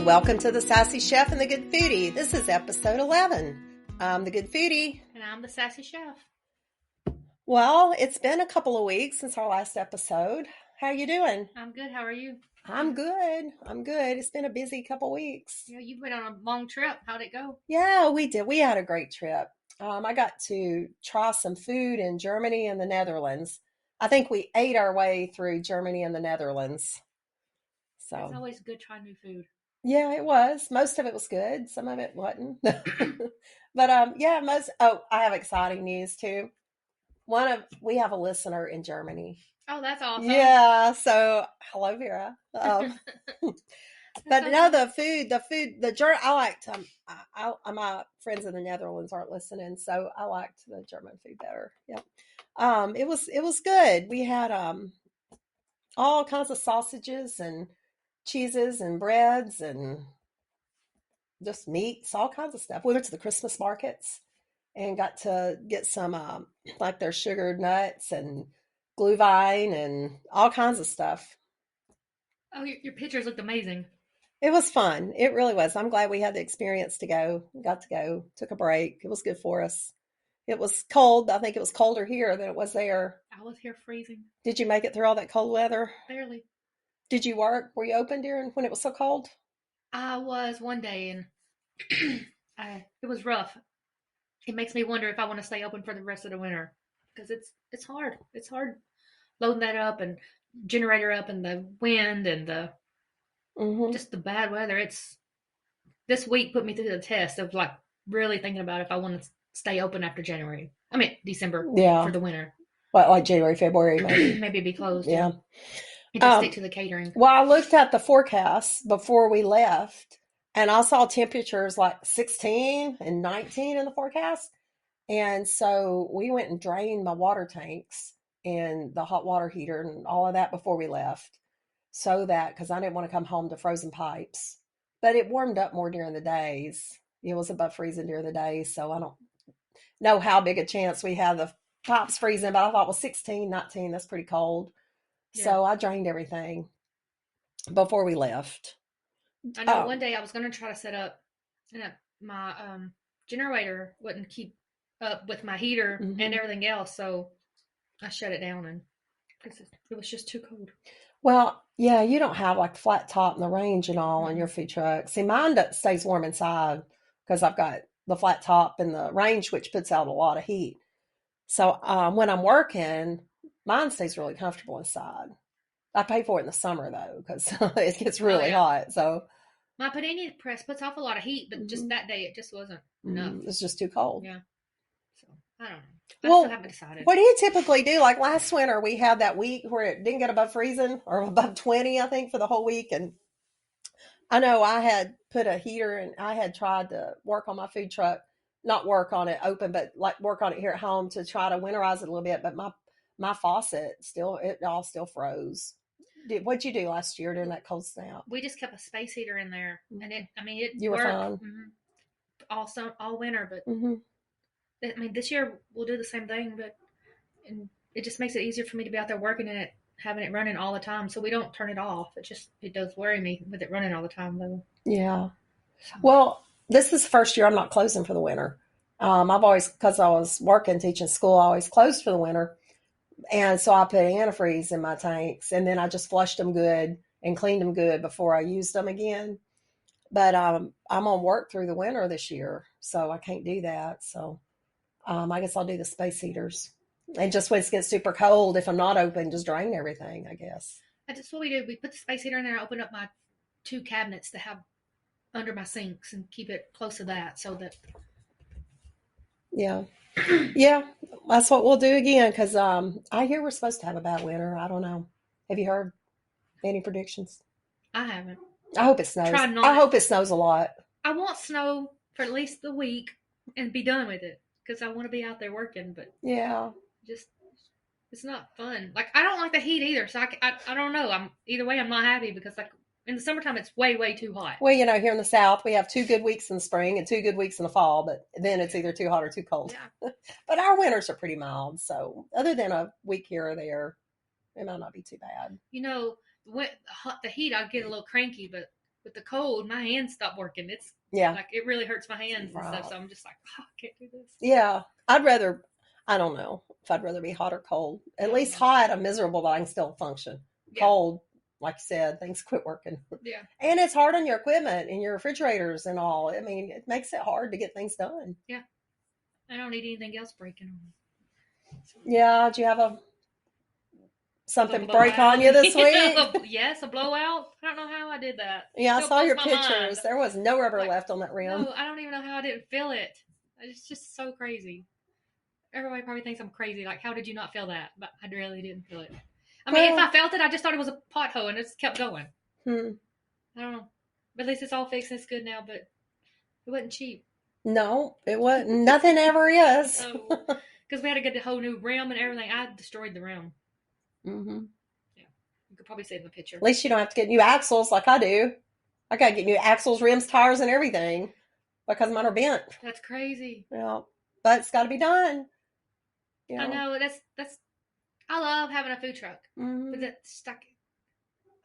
Welcome to the Sassy Chef and the Good Foodie. This is episode 11. I'm the Good Foodie. And I'm the Sassy Chef. Well, it's been a couple of weeks since our last episode. How you doing? I'm good. How are you? I'm good. It's been a busy couple weeks. Yeah, you went on a long trip. How'd it go? Yeah, we did. We had a great trip. I got to try some food in Germany and the Netherlands. I think we ate our way through Germany and the Netherlands. So it's always good trying new food. Yeah, it was. Most of it was good. Some of it wasn't. But yeah, I have exciting news too. We have a listener in Germany. Oh, that's awesome. Yeah, so hello, Vera. But no, I liked my friends in the Netherlands aren't listening, so I liked the German food better. Yeah. It was good. We had all kinds of sausages and cheeses and breads and just meats, all kinds of stuff. We went to the Christmas markets and got to get some like their sugared nuts and glühwein and all kinds of stuff. Oh, your pictures looked amazing. It was fun. It really was. I'm glad we had the experience to go. Got to go. Took a break. It was good for us. It was cold. I think it was colder here than it was there. I was here freezing. Did you make it through all that cold weather? Barely. Did you work? Were you open when it was so cold? I was one day, and it was rough. It makes me wonder if I want to stay open for the rest of the winter because it's hard. It's hard loading that up and generator up and the wind and the just the bad weather. This week put me through the test of like really thinking about if I want to stay open after December. Yeah. For the winter. What, like January, February, maybe? Maybe be closed. Yeah. And just stick to the catering. Well, I looked at the forecast before we left, and I saw temperatures like 16 and 19 in the forecast. And so we went and drained my water tanks and the hot water heater and all of that before we left. Because I didn't want to come home to frozen pipes. But it warmed up more during the days. It was above freezing during the days. So I don't know how big a chance we have the pipes freezing. But I thought, 16, 19, that's pretty cold. Yeah. So I drained everything before we left. I know one day I was going to try to set up, and my generator wouldn't keep up with my heater and everything else. So I shut it down and it was just too cold. Well, yeah, you don't have like flat top and the range and all on your food truck. See, mine stays warm inside because I've got the flat top and the range, which puts out a lot of heat. So when I'm working, mine stays really comfortable inside. I pay for it in the summer though because it gets really hot. So my panini press puts off a lot of heat, but just that day it just wasn't enough. It's just too cold. Yeah. So I don't know. I still haven't decided. What do you typically do? Like last winter, we had that week where it didn't get above freezing or above 20, I think, for the whole week. And I know I had put a heater and I had tried to work on my food truck, not work on it open, but like work on it here at home to try to winterize it a little bit. But my faucet it all still froze. What'd you do last year during that cold snap? We just kept a space heater in there, and it you worked. Were fine. All winter, but this year we'll do the same thing, but it just makes it easier for me to be out there working in it, having it running all the time, so we don't turn it off. It does worry me with it running all the time, though. Yeah. Well, this is the first year I'm not closing for the winter. I've always, because I was working, teaching school, I always closed for the winter. And so I put antifreeze in my tanks, and then I just flushed them good and cleaned them good before I used them again. But I'm on work through the winter this year, so I can't do that. So I guess I'll do the space heaters. And just when it gets super cold, if I'm not open, just drain everything, I guess. That's what we do. We put the space heater in there. I open up my 2 cabinets to have under my sinks and keep it close to that so that. Yeah. Yeah, that's what we'll do again because I hear we're supposed to have a bad winter. I don't know. Have you heard any predictions? I haven't. I hope it snows. I hope it snows a lot. I want snow for at least the week and be done with it because I want to be out there working. But yeah, it's not fun. Like I don't like the heat either. So I don't know. Either way I'm not happy because like in the summertime it's way too hot. Well, here in the South we have 2 good weeks in the spring and 2 good weeks in the fall, but then it's either too hot or too cold. Yeah. But our winters are pretty mild, so other than a week here or there, it might not be too bad. The heat, I'll get a little cranky, but with the cold, my hands stop working. It's Yeah. like it really hurts my hands and stuff. Right. So I'm just like, oh, I can't do this. Yeah. I don't know if I'd rather be hot or cold. I At don't least know. hot, I'm miserable, but I can still function. Yeah. Cold, like you said, things quit working. Yeah. And it's hard on your equipment and your refrigerators and all. I mean, it makes it hard to get things done. Yeah. I don't need anything else breaking on me. So, Yeah. Do you have the something break on blowout. you this week? Yes, a blowout. I don't know how I did that. Yeah, I Still saw blows your my mind. pictures. There was no rubber Like, left on that rim. no, I don't even know how I didn't feel it. It's just so crazy. Everybody probably thinks I'm crazy. Like, how did you not feel that? But I really didn't feel it. I mean, if Well, I felt it, I just thought it was a pothole and it just kept going. hmm. I don't know. But at least it's all fixed and it's good now, but it wasn't cheap. No, it wasn't. Nothing ever is. No. Because we had to get the whole new rim and everything. I destroyed the rim. Hmm. Yeah. You could probably see in the picture. At least you don't have to get new axles like I do. I got to get new axles, rims, tires, and everything because mine are bent. That's crazy. Yeah, but it's got to be done. I know. That's. I love having a food truck, Mm-hmm. but that's like.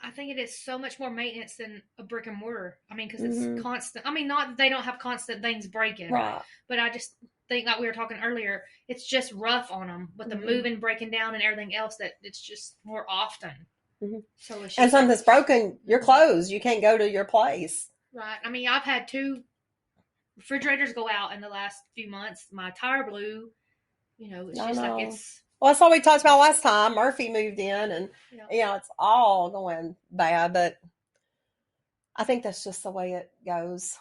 I think it is so much more maintenance than a brick and mortar. I mean, because Mm-hmm. it's constant. I mean, not that they don't have constant things breaking, Right. but I just think, like we were talking earlier, it's just rough on them with the moving, breaking down, and everything else. That it's just more often. Mm-hmm. So it's just and something's broken, you're closed. You can't go to your place. Right. I mean, I've had 2 refrigerators go out in the last few months. My tire blew. You know, it's just like it's. Well, that's what we talked about last time. Murphy moved in, and it's all going bad. But I think that's just the way it goes.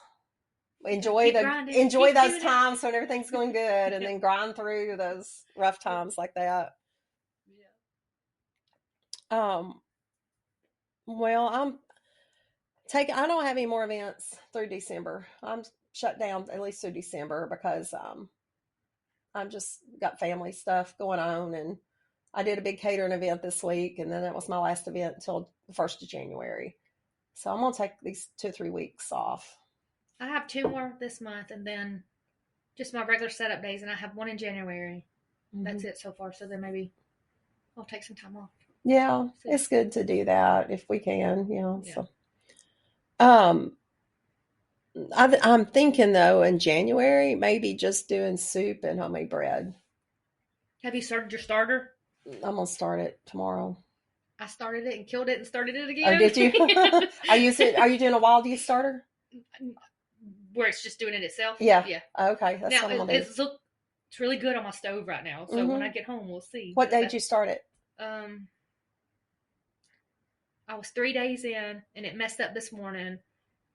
Enjoy those times when everything's going good, and then grind through those rough times like that. Yeah. Well, I don't have any more events through December. I'm shut down at least through December because I'm just got family stuff going on, and I did a big catering event this week, and then that was my last event until the 1st of January. So I'm gonna take these 2-3 weeks off. I have 2 more this month, and then just my regular setup days, and I have 1 in January. Mm-hmm. That's it so far. So then maybe I'll take some time off. Yeah, it's good to do that if we can. Yeah. So, I'm thinking though in January maybe just doing soup and homemade bread. Have you started your starter? I'm gonna start it tomorrow. I started it and killed it and started it again. Oh, did you? Are you doing a wild yeast starter? Where it's just doing it itself? Yeah. Yeah. Okay. That's what I'm gonna do. It's really good on my stove right now. So when I get home, we'll see. What day did you start it? I was 3 days in, and it messed up this morning,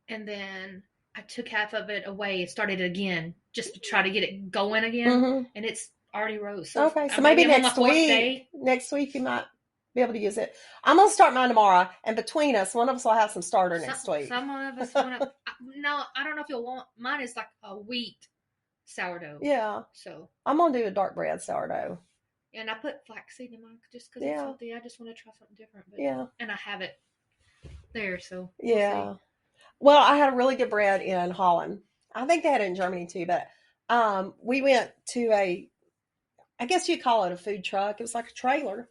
and then I took half of it away and started it again just to try to get it going again, and it's already rose. So okay, so maybe next week. Next week you might be able to use it. I'm gonna start mine tomorrow, and between us, one of us will have some starter next week. Some of us want to. No, I don't know if you'll want. Mine is like a wheat sourdough. Yeah. So I'm gonna do a dark bread sourdough. And I put flaxseed in mine just because it's healthy. I just want to try something different. But, and I have it there, so we'll well, I had a really good bread in Holland. I think they had it in Germany too, but we went to I guess you'd call it a food truck. It was like a trailer,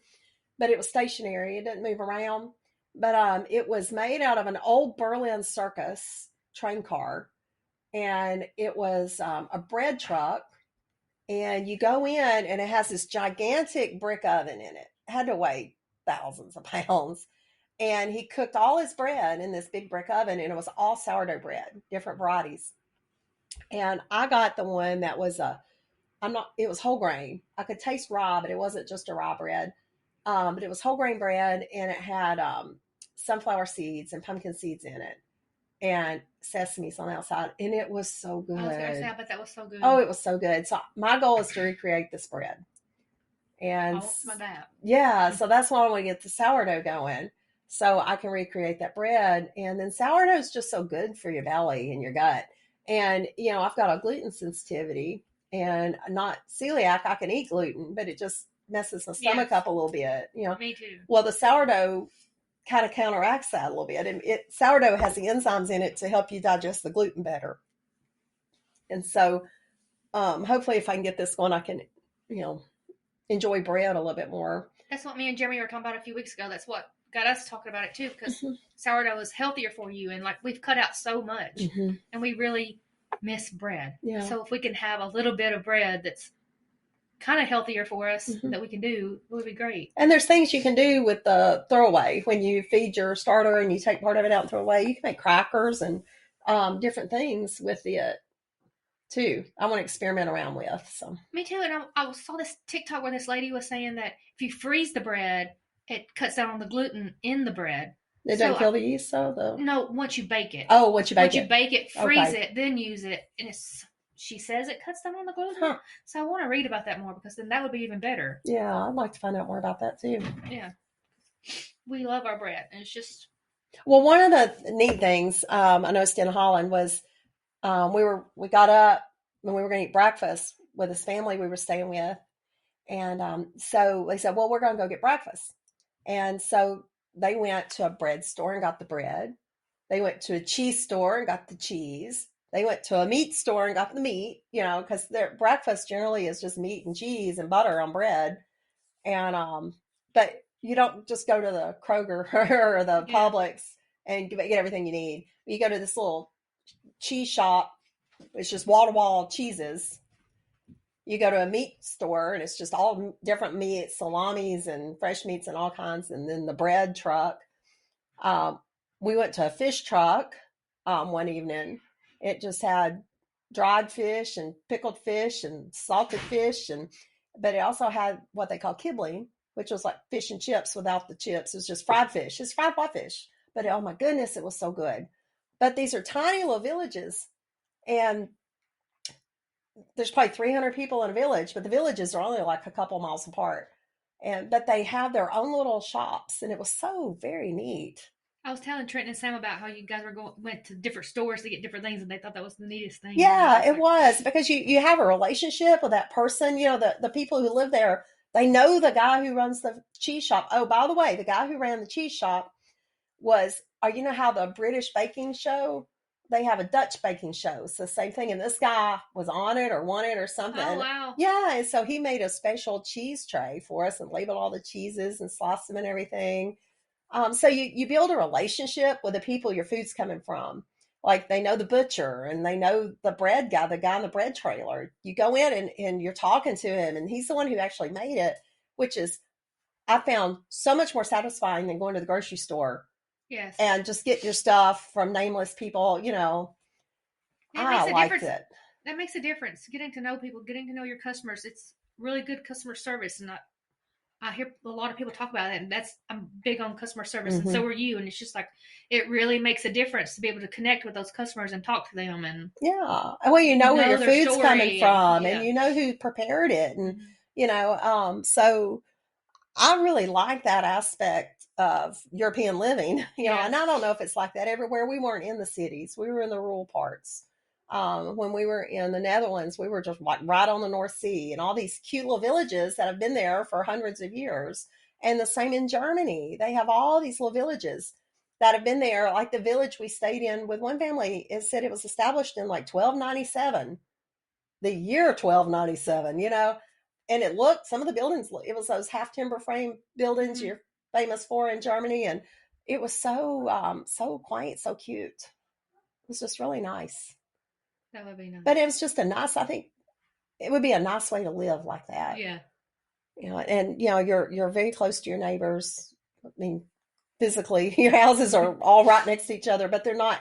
but it was stationary. It didn't move around. But it was made out of an old Berlin circus train car, and it was a bread truck. And you go in, and it has this gigantic brick oven in it. It had to weigh thousands of pounds. And he cooked all his bread in this big brick oven, and it was all sourdough bread, different varieties. And I got the one that was it was whole grain. I could taste rye, but it wasn't just a rye bread. But it was whole grain bread, and it had sunflower seeds and pumpkin seeds in it, and sesames on the outside, and it was so good. I was going to say, I bet that was so good. Oh, it was so good. So my goal is to recreate this bread. And so that's why I want to get the sourdough going, so I can recreate that bread. And then sourdough is just so good for your belly and your gut. And I've got a gluten sensitivity and not celiac. I can eat gluten, but it just messes my stomach up a little bit. Me too. Well, the sourdough kind of counteracts that a little bit. And sourdough has the enzymes in it to help you digest the gluten better. And so hopefully if I can get this going, I can, enjoy bread a little bit more. That's what me and Jeremy were talking about a few weeks ago. That's what got us talking about it too, because Mm-hmm. sourdough is healthier for you, and like we've cut out so much, Mm-hmm. and we really miss bread. Yeah. So if we can have a little bit of bread that's kind of healthier for us Mm-hmm. that we can do, it would be great. And there's things you can do with the throwaway when you feed your starter and you take part of it out and throw it away. You can make crackers and different things with it too. I want to experiment around with. So Me too. And I saw this TikTok where this lady was saying that if you freeze the bread, it cuts down on the gluten in the bread. it doesn't So kill the yeast, so the no, once you bake it, oh, once you bake once you it, bake it, freeze okay, it, then use it, and it's she says it cuts down on the gluten. huh? So I want to read about that more because then that would be even better. Yeah, I'd like to find out more about that too. Yeah, we love our bread, and it's just Well, one of the neat things I noticed in Holland was we got up when we were going to eat breakfast with this family we were staying with, and so they said, "Well, we're going to go get breakfast," and so they went to a bread store and got the bread. They went to a cheese store and got the cheese. They went to a meat store and got the meat. Because their breakfast generally is just meat and cheese and butter on bread, and but you don't just go to the Kroger or the yeah. Publix and get everything you need. You go to this little cheese shop. It's just wall to wall cheeses. You go to a meat store and it's just all different meats, salamis and fresh meats and all kinds. And then the bread truck. Um, we went to a fish truck one evening. It just had dried fish and pickled fish and salted fish, but it also had what they call kibbeling, which was like fish and chips without the chips. It was just fried fish. It's fried white fish, but oh my goodness, it was so good. But these are tiny little villages, and there's probably 300 people in a village, but the villages are only like a couple miles apart. But they have their own little shops, and it was so very neat. I was telling Trent and Sam about how you guys went to different stores to get different things, and they thought that was the neatest thing. And I was Yeah, just it like, was because you have a relationship with that person. The people who live there, they know the guy who runs the cheese shop. Oh, by the way, the guy who ran the cheese shop was, you know how the British baking show, they have a Dutch baking show. It's the same thing. And this guy was on it or won it or oh something. wow, Yeah. And so he made a special cheese tray for us and labeled all the cheeses and sliced them and everything. So you build a relationship with the people your food's coming from. Like they know the butcher and they know the bread guy, the guy in the bread trailer. You go in and you're talking to him, and he's the one who actually made it, which is, I found so much more satisfying than going to the grocery store yes, and just get your stuff from nameless people. it I makes a liked difference. it. That makes a difference. Getting to know people, getting to know your customers. It's really good customer service, and I hear a lot of people talk about it, and I'm big on customer service, and Hmm. so are you. And it's just like it really makes a difference to be able to connect with those customers and talk to them, and Yeah. Well, you know where know your their food's coming story, and from and yeah, you know who prepared it. And, mm-hmm. so I really like that aspect of European living, and I Yes, don't know if it's like that everywhere. We weren't in the cities, we were in the rural parts. When we were in the Netherlands, we were just like right on the North Sea and all these cute little villages that have been there for hundreds of years. And the same in Germany. They have all these little villages that have been there. Like the village we stayed in with one family, it said it was established in like 1297, the year 1297, and it looked, some of the buildings, it was those half timber frame buildings mm-hmm. you're famous for in Germany. And it was so quaint, so cute. It was just really nice. That would be But nice. it was just I think it would be a nice way to live like that. Yeah, And you're very close to your neighbors. I mean, physically, your houses are all right next to each other, but they're not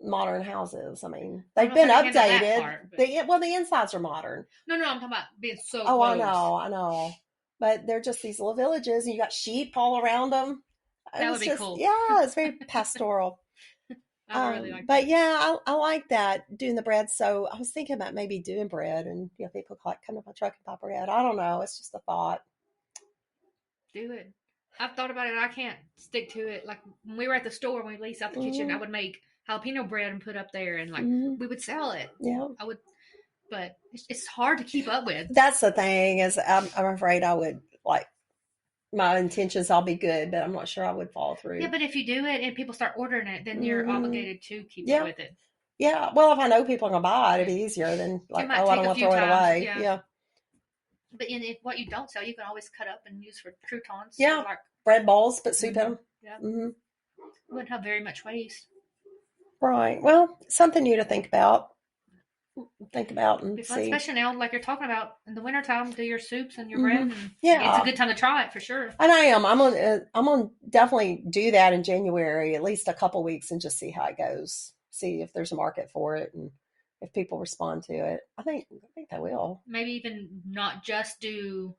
modern houses. I mean, I don't they've know if been I can handle that updated. part, but The insides are modern. no, I'm talking about being so Oh, close. I know. But they're just these little villages, and you got sheep all around them. It That would was be just, cool. yeah, it's very pastoral. I would really like But that. yeah, I like that doing the bread. So I was thinking about maybe doing bread, and people like come to my truck and buy bread. I don't know. It's just a thought. Do it. I've thought about it. I can't stick to it. Like when we were at the store, when we leased out the kitchen, I Hmm. would make jalapeno bread and put up there, and like Hmm. we would sell it. Yeah, I would, but it's hard to keep up with. that's the thing. Is I'm afraid I would like my intentions. I'll be good, but I'm not sure I would follow Yeah, through. but if you do it and people start ordering it, then you're Hmm. obligated to keep up Yeah. with it. Yeah. Well, if I know people are gonna buy it, Yeah, it'd be easier than it like, might oh, I take don't a want to few throw it times. away. Yeah, Yeah. But what you don't sell, you can always cut up and use for croutons. Yeah. Like Bread balls, put soup in mm-hmm, them. yeah, Mm-hmm. wouldn't have very much waste. Right. Well, something new to think about. Think about and Be fun, see. especially now, like you're talking about in the wintertime, do your soups and your bread, Mm-hmm. and it's a Yeah. good time to try it for sure. And I am. I'm on definitely do that in January, at least a couple weeks, and just see how it goes. See if there's a market for it and if people respond to it. I think they will. Maybe even not just do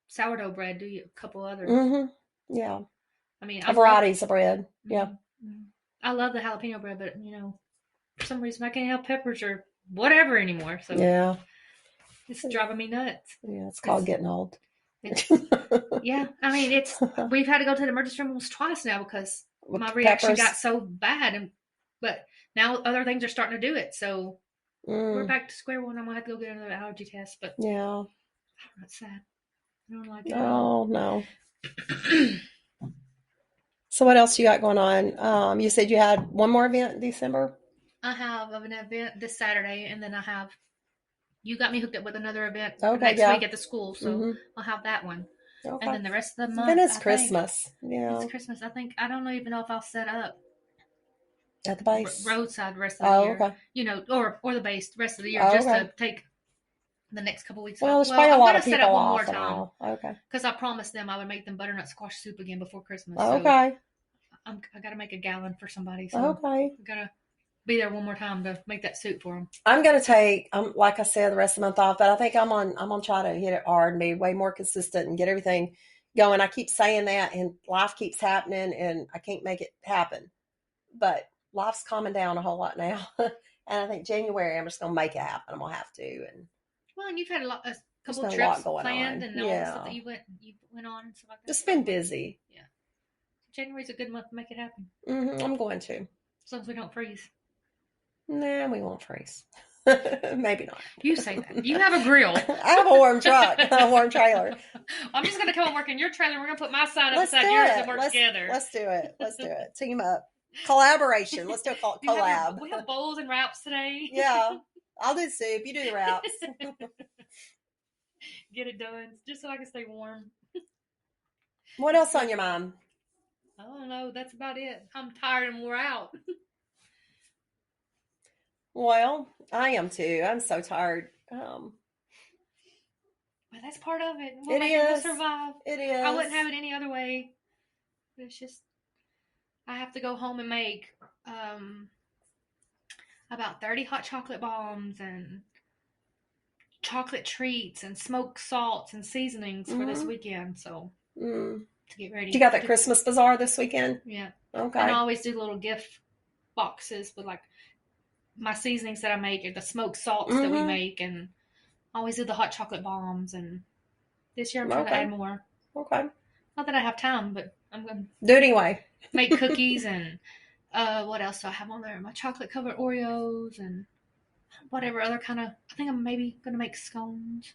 sourdough bread, do you a couple others. Mm-hmm. Yeah. I mean, A I love varieties of bread. Yeah. mm, I love the jalapeno bread, but for some reason I can't have peppers or whatever anymore. So Yeah. it's driving me nuts. Yeah. It's called It's getting old. it's yeah. I mean, we've had to go to the emergency room almost twice now because With my reaction peppers. got so bad, but now other things are starting to do it. So we're Mm, back to square one. I'm gonna have to go get another allergy test, but yeah. that's sad. I don't like it at all. Oh no. So what else you got going on? You said you had one more event in December. I have an event this Saturday, and then you got me hooked up with another event Okay. next week Yeah. at the school, so Mm-hmm. I'll have that one. And Okay. then the rest of the Then month, it's I think Christmas. it's Yeah. Christmas. I don't even know if I'll set up At the base. roadside the rest of the Oh, year, okay. or the base the rest of the year, Oh, just okay. to take the next couple weeks Well, off. there's Well, probably a I'm lot gonna of set up people one more off and time all. Okay. because I promised them I would make them butternut squash soup again before Christmas. So Okay. I got to make a gallon for somebody. So Okay. I gotta be there one more time to make that soup for them. I'm gonna take like I said, the rest of the month off, but I think I'm gonna try to hit it hard and be way more consistent and get everything going. I keep saying that and life keeps happening and I can't make it happen. But life's calming down a whole lot now. And I think January I'm just gonna make it happen. I'm gonna have to, and Well, and you've had a there's couple been of a lot trips going planned on. and all the stuff that Yeah. you went on and stuff like that. Just So been busy. yeah, January's a good month to make it happen I'm going to. as long as we don't freeze. Nah, we won't freeze. Maybe not. You say that. You have a grill. I have a warm truck, a warm trailer. I'm just gonna come and work in your trailer. We're gonna put my sign up Let's do beside yours and it. work Let's together. let's do it. Let's do it. Team up. Collaboration. Let's do a collab. We have bowls and wraps today. Yeah. I'll do soup. You do the wraps. Get it done just so I can stay warm. What else on your mind? I don't know. That's about it. I'm tired and wore out. Well, I am too. I'm so tired. But that's part of it. It We'll is. survive. It is. I wouldn't have it any other way. It's just I have to go home and make about 30 hot chocolate bombs and chocolate treats and smoked salts and seasonings for this weekend. So to get ready. You got that Christmas bazaar this weekend? Yeah. Okay. And I always do little gift boxes with like my seasonings that I make and the smoked salts that we make, and I always do the hot chocolate bombs. And this year I'm trying to add more. Okay. Not that I have time, but I'm going to do it anyway. Make cookies and what else do I have on there? My chocolate covered Oreos and whatever other kind of. I think I'm maybe going to make scones.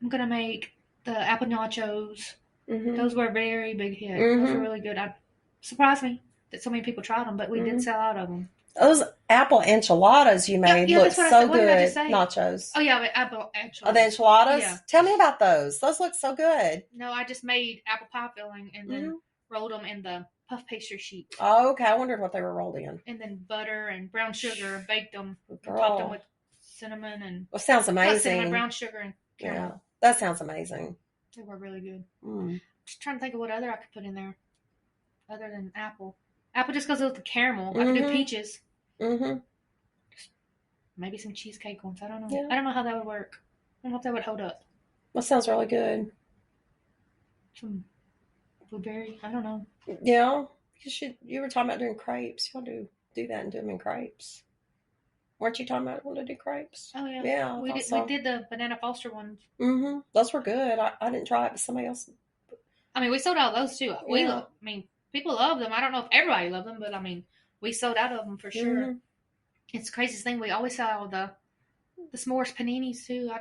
I'm going to make the apple nachos. Those were a very big hit. Those were really good. Surprised me that so many people tried them, but we did sell out of them. Those apple enchiladas you made look so good. Did I just say? Nachos. Oh yeah, apple enchiladas. Oh, the enchiladas? Yeah. Tell me about those. Those look so good. No, I just made apple pie filling and then rolled them in the puff pastry sheet. Oh, okay. I wondered what they were rolled in. And then butter and brown sugar, baked them, and topped them with cinnamon and. Well, sounds amazing. Cinnamon, brown sugar, and caramel. Yeah, that sounds amazing. They were really good. Just trying to think of what other I could put in there, other than apple. Apple just goes with the caramel. I could do peaches. Just maybe some cheesecake ones. I don't know. Yeah. I don't know how that would work. I don't know if that would hold up. That sounds really good. Some blueberry. I don't know. Yeah, you were talking about doing crepes. Y'all do that and do them in crepes. Weren't you talking about wanting to do crepes? Oh yeah. Yeah. We did the banana Foster ones. Those were good. I didn't try it, but somebody else. I mean, we sold out of those too. Yeah. People love them. I don't know if everybody loved them, but I mean, we sold out of them for sure. It's the craziest thing. We always sell the s'mores paninis too.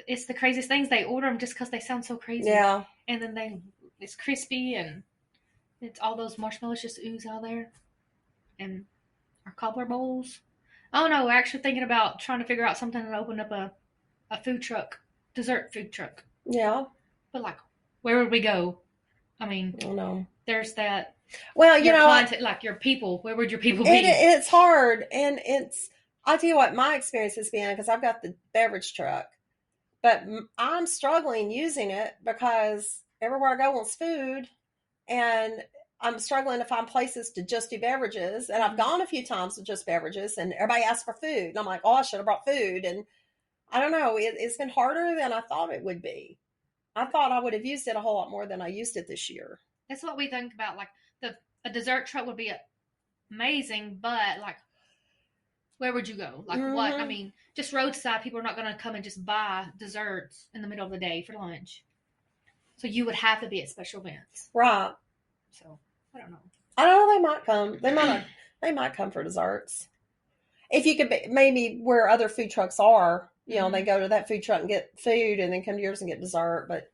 It's the craziest things. They order them just because they sound so crazy. Yeah. And then it's crispy and it's all those marshmallows just ooze out there. And our cobbler bowls. Oh no, we're actually thinking about trying to figure out something to open up a a food truck, dessert food truck. Yeah. But like, where would we go? I mean, I don't know. there's that Well, your client, like your people. Where would your people be? it's hard, and I'll tell you what my experience has been because I've got the beverage truck, but I'm struggling using it because everywhere I go wants food, and I'm struggling to find places to just do beverages. And I've gone a few times to just beverages, and everybody asks for food, and I'm like, oh, I should have brought food, and I don't know. It's been harder than I thought it would be. I thought I would have used it a whole lot more than I used it this year. That's what we think about. Like a dessert truck would be amazing, but like, where would you go? Like what? I mean, just roadside. People are not going to come and just buy desserts in the middle of the day for lunch. So you would have to be at special events. Right. So I don't know. I don't know. They might come. They might not. They might come for desserts. If you could maybe where other food trucks are, they go to that food truck and get food, and then come to yours and get dessert. But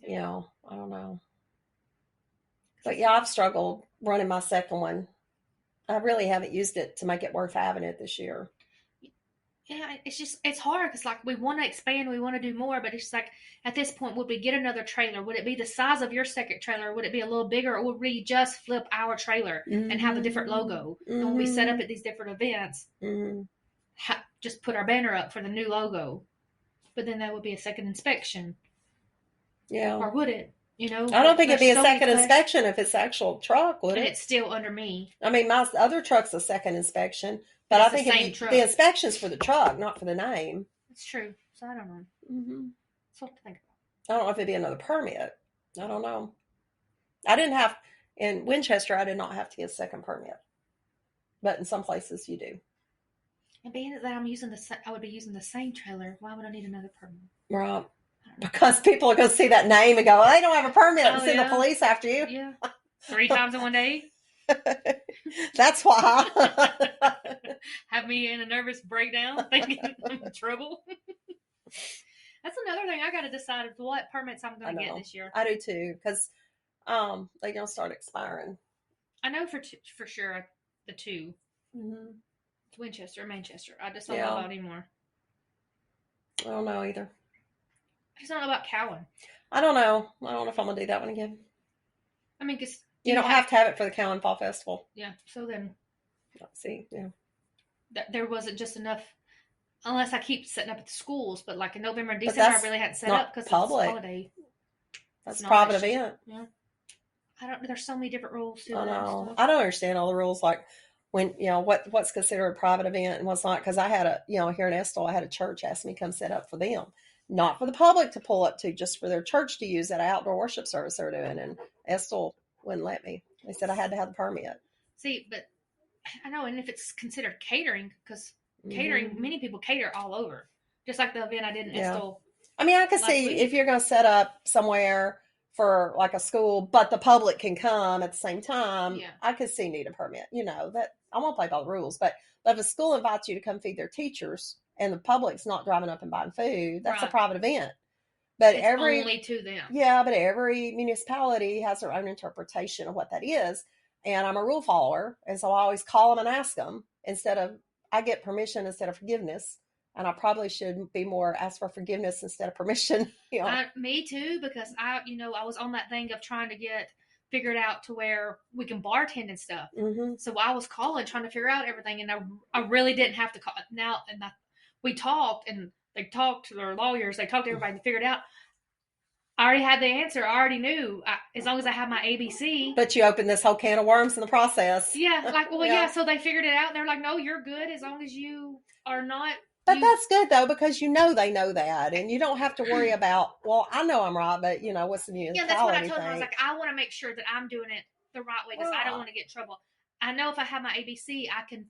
I don't know. But yeah, I've struggled running my second one. I really haven't used it to make it worth having it this year. Yeah, it's hard because like we want to expand, we want to do more, but it's like at this point, would we get another trailer? Would it be the size of your second trailer? Or would it be a little bigger, or would we just flip our trailer and have a different logo? And when we set up at these different events, just put our banner up for the new logo, but then that would be a second inspection. Yeah, or would it? I don't think it'd be a second inspection if it's actual truck, would it? And it's still under me. I mean, my other truck's a second inspection, but I think the inspection's for the truck, not for the name. It's true. So I don't know. That's what to think about. I don't know if it'd be another permit. I don't know. I didn't have in Winchester. I did not have to get a second permit, but in some places you do. And being that I would be using the same trailer. Why would I need another permit? Right. Because people are going to see that name and go, well, they don't have a permit, and send the police after you. Yeah. 3 times in one day. That's why. Have me in a nervous breakdown thinking I'm in trouble. That's another thing I got to decide what permits I'm going to get this year. I do too, because they don't start expiring. I know for sure the 2. Winchester, Manchester. I just don't know about anymore. I don't know either. I just don't know about Cowan. I don't know. I don't know if I'm going to do that one again. I mean, because you don't have to have it for the Cowan Fall Festival. Yeah. So then, see, there wasn't just enough. Unless I keep setting up at the schools, but like in November and December, I really hadn't set up because it's holiday. That's a private event. Yeah. There's so many different rules too. I know. I don't understand all the rules, like when what's considered a private event and what's not. Because I had here in Estill, I had a church ask me to come set up for them. Not for the public to pull up to, just for their church to use that outdoor worship service they're doing. And Estill wouldn't let me. They said I had to have the permit. See, but I know, and if it's considered catering, because catering, many people cater all over. Just like the event I did in Estill. I mean, I could see if you're going to set up somewhere for like a school, but the public can come at the same time. Yeah. I could see need a permit. That I won't play by the rules, but if a school invites you to come feed their teachers, and the public's not driving up and buying food, that's a private event. But it's only to them. Yeah, but every municipality has their own interpretation of what that is. And I'm a rule follower, and so I always call them and ask them I get permission instead of forgiveness. And I probably should be more ask for forgiveness instead of permission. Me too, because I was on that thing of trying to get figured out to where we can bartend and stuff. So I was calling, trying to figure out everything, and I really didn't have to call now. And we talked, and they talked to their lawyers. They talked to everybody and figured it out. I already had the answer. I already knew. As long as I have my ABC. But you opened this whole can of worms in the process. Yeah. So they figured it out. And they're like, no, you're good as long as you are not. But that's good, though, because they know that. And you don't have to worry about, well, I know I'm right, but, what's the municipality? Yeah, that's what I told them. I was like, I want to make sure that I'm doing it the right way because I don't want to get in trouble. I know if I have my ABC, I can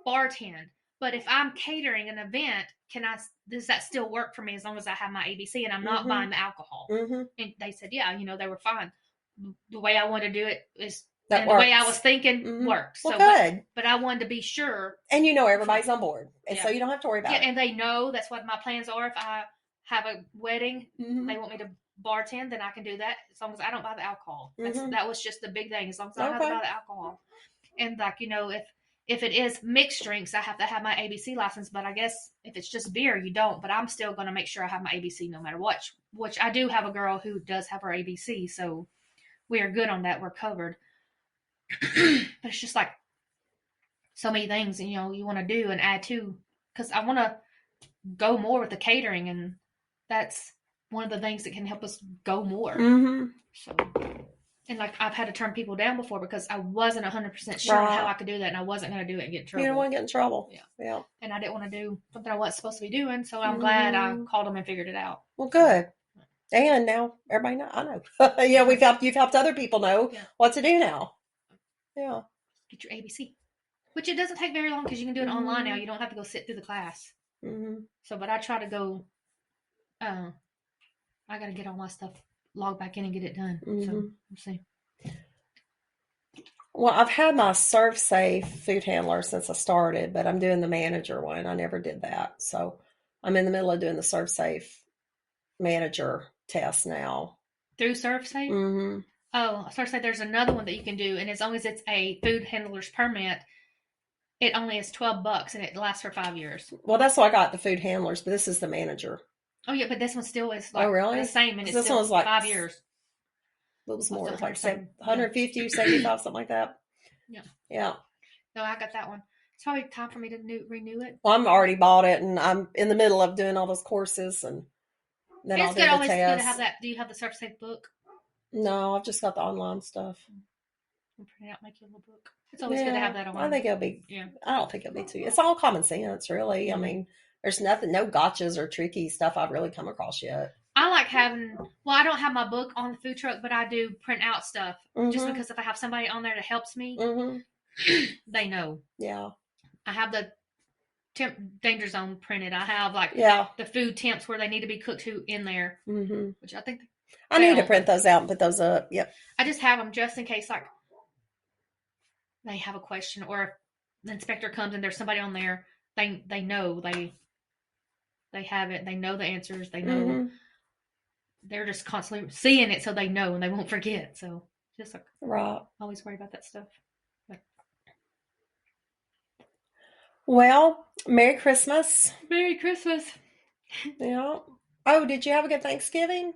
bartend. But if I'm catering an event, does that still work for me as long as I have my ABC and I'm not buying the alcohol? And they said, yeah, they were fine. The way I wanted to do it is the way I was thinking worked. Well, so good. But I wanted to be sure. And everybody's on board. And so you don't have to worry about it. And they know that's what my plans are. If I have a wedding, they want me to bartend, then I can do that as long as I don't buy the alcohol. That was just the big thing. As long as I don't have to buy the alcohol. And if if it is mixed drinks, I have to have my ABC license. But I guess if it's just beer, you don't. But I'm still going to make sure I have my ABC no matter what. Which I do have a girl who does have her ABC, so we are good on that. We're covered. But it's just like so many things, you know, you want to do and add to. Because I want to go more with the catering, and that's one of the things that can help us go more. Mm-hmm. So, and like I've had to turn people down before because I wasn't 100% sure on how I could do that, and I wasn't going to do it and get in trouble. You don't want to get in trouble. Yeah. And I didn't want to do something I wasn't supposed to be doing, so I'm glad I called them and figured it out. Well, good. And now everybody know. I know. Yeah, you've helped other people know what to do now. Yeah. Get your ABC, which it doesn't take very long because you can do it online now. You don't have to go sit through the class. So, but I try to go. I got to get all my stuff, log back in and get it done. So we'll see. Well, I've had my Serve Safe food handler since I started, but I'm doing the manager one. I never did that. So I'm in the middle of doing the Serve Safe manager test now. Through Serve Safe? Mm-hmm. Oh, Serve Safe, there's another one that you can do, and as long as it's a food handler's permit, it only is $12 and it lasts for 5 years. Well, that's why I got the food handlers, but this is the manager. Oh, yeah, but this one still is like the same, and it's this still one's like 5 years. It was more, like 150, 75, something like that. Yeah. No, I got that one. It's probably time for me to renew it. Well, I'm already bought it, and I'm in the middle of doing all those courses, and then I'll do the always test. Good to have that. Do you have the Serve Safe book? No, I've just got the online stuff. I'll print it out, make you a little book. It's always good to have that on. I think it'll be. Yeah. I don't think it'll be too. It's all common sense, really. I mean, there's no gotchas or tricky stuff I've really come across yet. I like having. Well, I don't have my book on the food truck, but I do print out stuff just because if I have somebody on there that helps me, they know. Yeah. I have the danger zone printed. I have the food temps where they need to be cooked to in there, which I think I need to print those out and put those up. Yep. I just have them just in case, like they have a question or if the inspector comes and there's somebody on there. They know they have it. They know the answers. They know. They're just constantly seeing it, so they know and they won't forget. So just like always worry about that stuff. But. Well, Merry Christmas. Merry Christmas. Yeah. Oh, did you have a good Thanksgiving?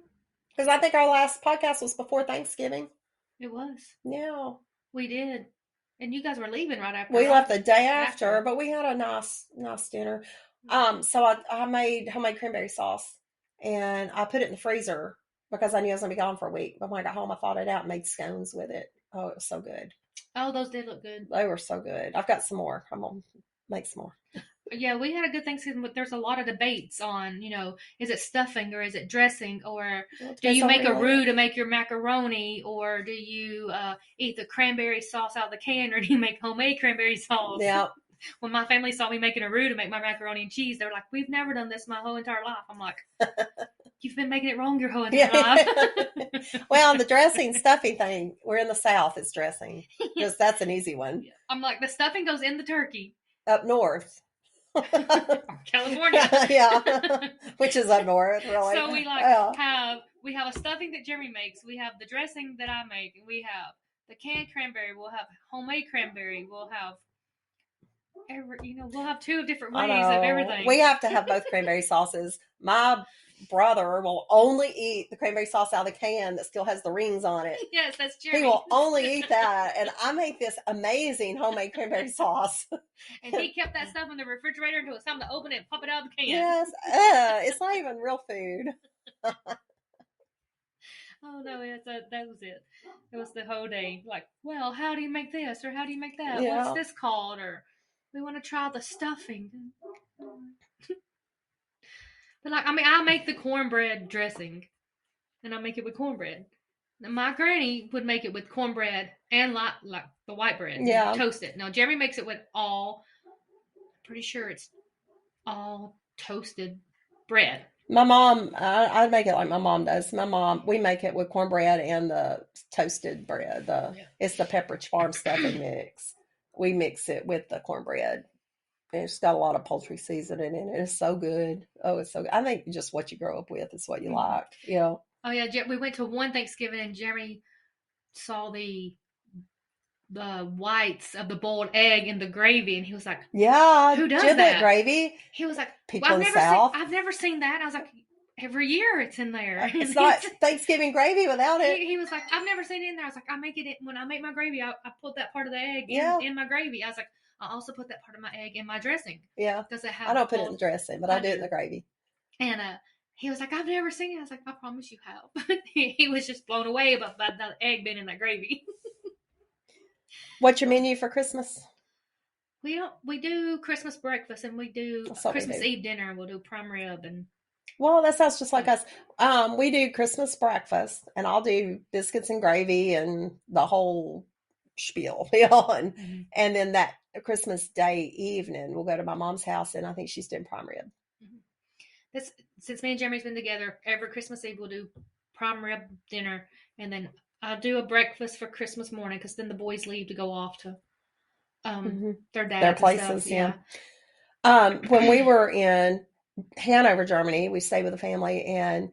Because I think our last podcast was before Thanksgiving. It was. Yeah. We did. And you guys were leaving right after. We left the day after, but we had a nice dinner. So I made homemade cranberry sauce. And I put it in the freezer because I knew I was going to be gone for a week. But when I got home, I thawed it out and made scones with it. Oh, it was so good. Oh, those did look good. They were so good. I've got some more. I'm going to make some more. Yeah, we had a good Thanksgiving, but there's a lot of debates on, is it stuffing or is it dressing? Or do you make a roux to make your macaroni? Or do you eat the cranberry sauce out of the can? Or do you make homemade cranberry sauce? Yeah. When my family saw me making a roux to make my macaroni and cheese, they were like, we've never done this my whole entire life. I'm like, you've been making it wrong your whole entire life. Well, the dressing stuffing thing, we're in the South, it's dressing. Just that's an easy one. I'm like, the stuffing goes in the turkey. Up north. California. Yeah. Which is up north, really. So we have a stuffing that Jeremy makes. We have the dressing that I make. And we have the canned cranberry. We'll have homemade cranberry. We'll have we'll have two different ways of everything. We have to have both cranberry sauces. My brother will only eat the cranberry sauce out of the can that still has the rings on it. Yes, that's Jeremy. He will only eat that. And I make this amazing homemade cranberry sauce. And he kept that stuff in the refrigerator until it's time to open it and pop it out of the can. Yes. It's not even real food. Oh, no, that was it. It was the whole day. Like, well, how do you make this? Or how do you make that? Yeah. What's this called? Or we want to try the stuffing. But I make the cornbread dressing, and I make it with cornbread. Now, my granny would make it with cornbread and like the white bread. Yeah. Toast it. Now Jeremy makes it with pretty sure it's all toasted bread. My mom, I make it like my mom does. We make it with cornbread and the toasted bread. It's the Pepperidge Farm stuffing mix. We mix it with the cornbread. And it's got a lot of poultry seasoning in it. It's so good. Oh, it's so good. I think just what you grow up with is what you like. Oh, yeah. We went to one Thanksgiving and Jeremy saw the the whites of the boiled egg in the gravy, and he was like, Yeah, "Who does giblet that?" gravy. He was like, People well, in the South. I've never seen that. And I was like, every year it's in there. And It's not Thanksgiving gravy without it. he was like, I've never seen it in there. I was like, I make it when I make my gravy. I put that part of the egg Yeah. in my gravy. I was like, I also put that part of my egg in my dressing. Yeah. Does it have? I don't put it in the dressing, but I do it in the gravy. And he was like, I've never seen it. I was like, I promise you have. He was just blown away about the egg being in that gravy. What's your menu for Christmas? We do Christmas breakfast and we do Christmas Eve dinner, and we'll do prime rib and. Well, that sounds just like us. We do Christmas breakfast, and I'll do biscuits and gravy and the whole spiel, and then that Christmas Day evening, we'll go to my mom's house, and I think she's doing prime rib. Since me and Jeremy's been together, every Christmas Eve we'll do prime rib dinner, and then I'll do a breakfast for Christmas morning because then the boys leave to go off to their places. Yeah. When we were in Hanover, Germany, we stayed with a family, and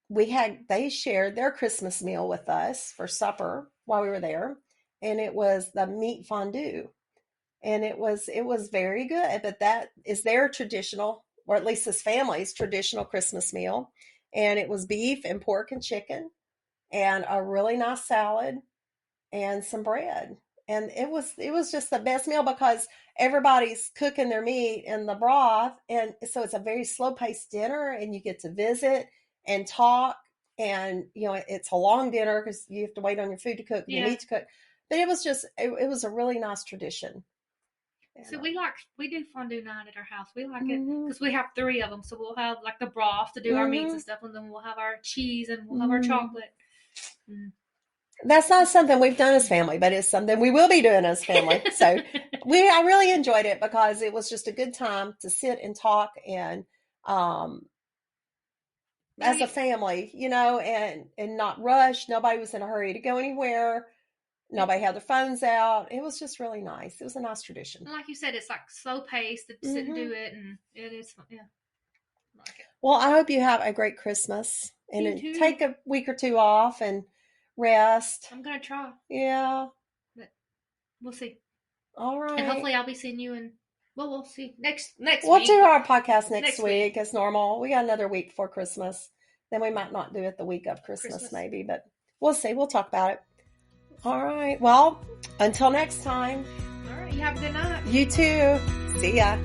they shared their Christmas meal with us for supper while we were there, and it was the meat fondue, and it was very good. But that is their traditional, or at least this family's traditional Christmas meal, and it was beef and pork and chicken, and a really nice salad, and some bread. And it was just the best meal because everybody's cooking their meat in the broth, and so it's a very slow paced dinner, and you get to visit and talk, and it's a long dinner because you have to wait on your food to cook and the meat to cook. But it was just it was a really nice tradition. So we do fondue night at our house. We like it because we have 3 of them. So we'll have like the broth to do our meats and stuff, and then we'll have our cheese and we'll have our chocolate. That's not something we've done as family, but it's something we will be doing as family. So I really enjoyed it because it was just a good time to sit and talk, and as a family, and not rush. Nobody was in a hurry to go anywhere. Nobody had their phones out. It was just really nice. It was a nice tradition. Like you said, it's like slow paced to sit and do it, and it is fun. Yeah. I like it. Well, I hope you have a great Christmas and take a week or 2 off and rest. I'm gonna try. Yeah. But we'll see. All right. And hopefully I'll be seeing you we'll see next we'll week. Do our podcast next week as normal. We got another week before Christmas. Then we might not do it the week of Christmas. Maybe, but we'll see. We'll talk about it. All right. Well, until next time. All right. You have a good night. You too. See ya.